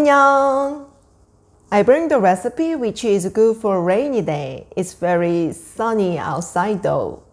안녕! I bring the recipe which is good for a rainy day. It's very sunny outside though.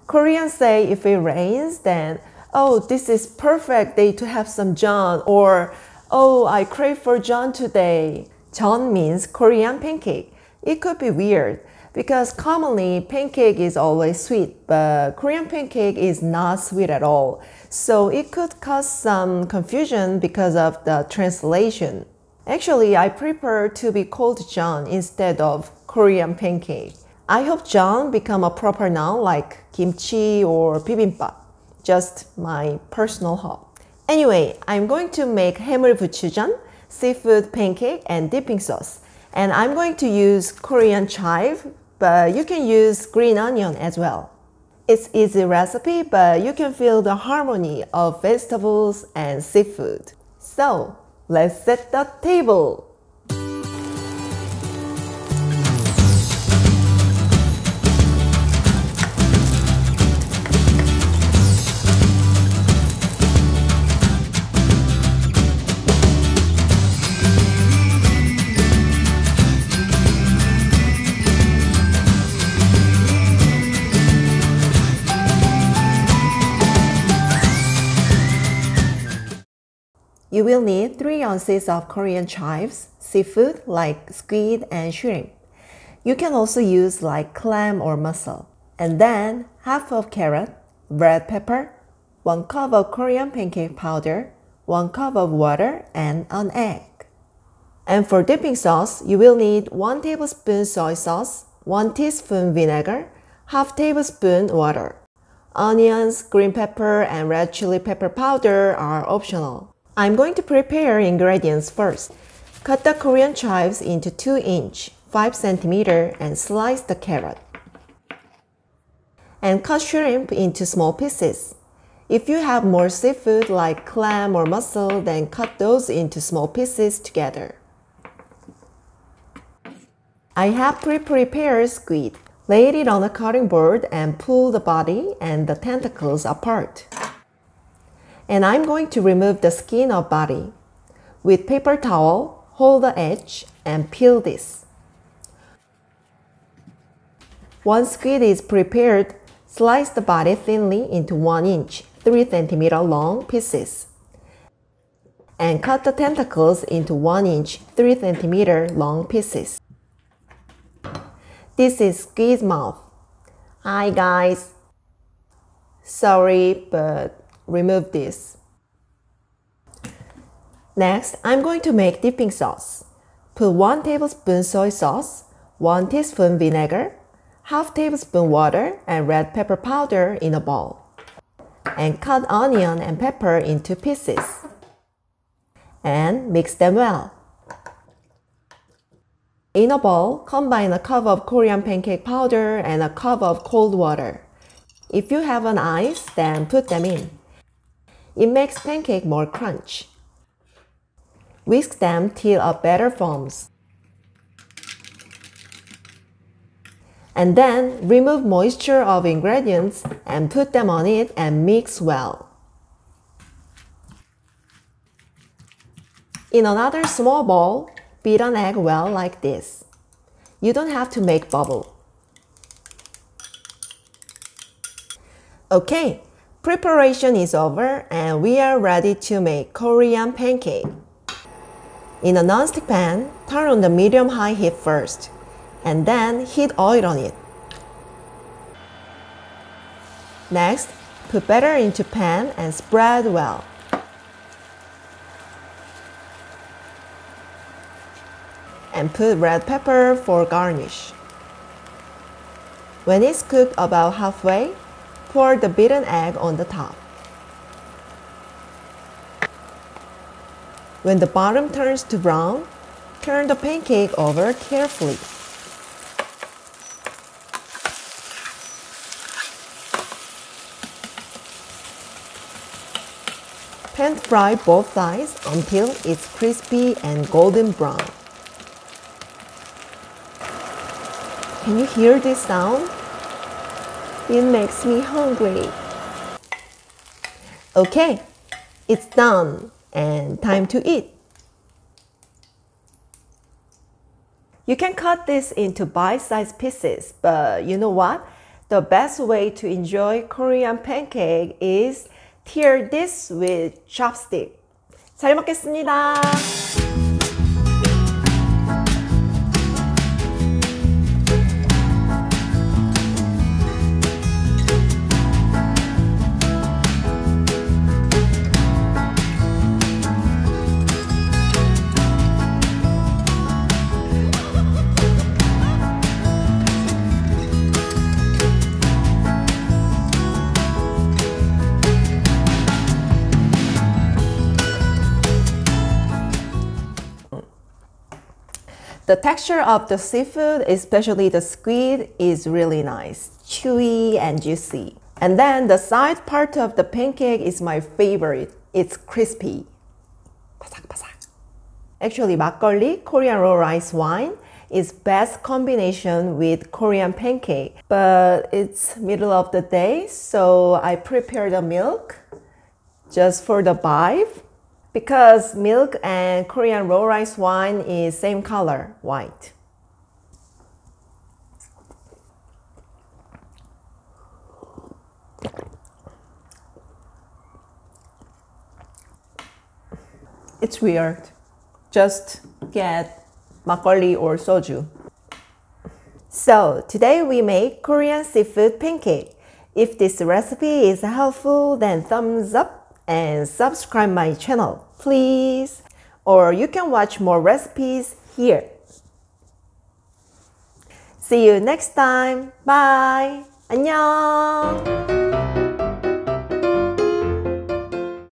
Koreans say if it rains, then, oh, this is perfect day to have some jeon, or, oh, I crave for jeon today. Jeon means Korean pancake. It could be weird because commonly pancake is always sweet, but Korean pancake is not sweet at all. So it could cause some confusion because of the translation. Actually, I prefer to be called jeon instead of Korean pancake. I hope jeon become a proper noun like kimchi or bibimbap. Just my personal hope. Anyway, I'm going to make 해물부추전, seafood pancake and dipping sauce. And I'm going to use Korean chive, but you can use green onion as well. It's easy recipe, but you can feel the harmony of vegetables and seafood. So, let's set the table. You will need 3 ounces of Korean chives, seafood like squid and shrimp. You can also use like clam or mussel. And then half of carrot, red pepper, 1 cup of Korean pancake powder, 1 cup of water, and an egg. And for dipping sauce, you will need 1 tablespoon soy sauce, 1 teaspoon vinegar, half tablespoon water. Onions, green pepper, and red chili pepper powder are optional. I'm going to prepare ingredients first. Cut the Korean chives into 2-inch, 5 cm, and slice the carrot. And cut shrimp into small pieces. If you have more seafood like clam or mussel, then cut those into small pieces together. I have pre-prepared squid. Lay it on a cutting board and pull the body and the tentacles apart. And I'm going to remove the skin of body. With paper towel, hold the edge and peel this. Once squid is prepared, slice the body thinly into 1-inch, 3 cm long pieces. And cut the tentacles into 1-inch, 3 cm long pieces. This is squid's mouth. Hi guys. Sorry, but remove this. Next, I'm going to make dipping sauce. Put 1 tablespoon soy sauce, 1 teaspoon vinegar, half tablespoon water, and red pepper powder in a bowl. And cut onion and pepper into pieces. And mix them well. In a bowl, combine a cup of Korean pancake powder and a cup of cold water. If you have an ice, then put them in. It makes pancake more crunch. Whisk them till a batter forms. And then remove moisture of ingredients and put them on it and mix well. In another small bowl, beat an egg well like this. You don't have to make bubble. Okay. Preparation is over and we are ready to make Korean pancake. In a non-stick pan, turn on the medium-high heat first, and then heat oil on it. Next, put batter into pan and spread well. And put red pepper for garnish. When it's cooked about halfway, pour the beaten egg on the top. When the bottom turns to brown, turn the pancake over carefully. Pan fry both sides until it's crispy and golden brown. Can you hear this sound? It makes me hungry. Okay, it's done and time to eat. You can cut this into bite-sized pieces, but you know what? The best way to enjoy Korean pancake is tear this with chopstick. 잘 먹겠습니다. The texture of the seafood, especially the squid, is really nice, chewy and juicy. And then the side part of the pancake is my favorite. It's crispy. 바삭바삭. Actually, 막걸리, Korean raw rice wine, is best combination with Korean pancake. But it's middle of the day, so I prepared the milk just for the vibe. Because milk and Korean raw rice wine is same color, white. It's weird. Just get 막걸리 or soju. So today we make Korean seafood pancake. If this recipe is helpful, then thumbs up and subscribe my channel, please. Or you can watch more recipes here. See you next time. Bye. 안녕.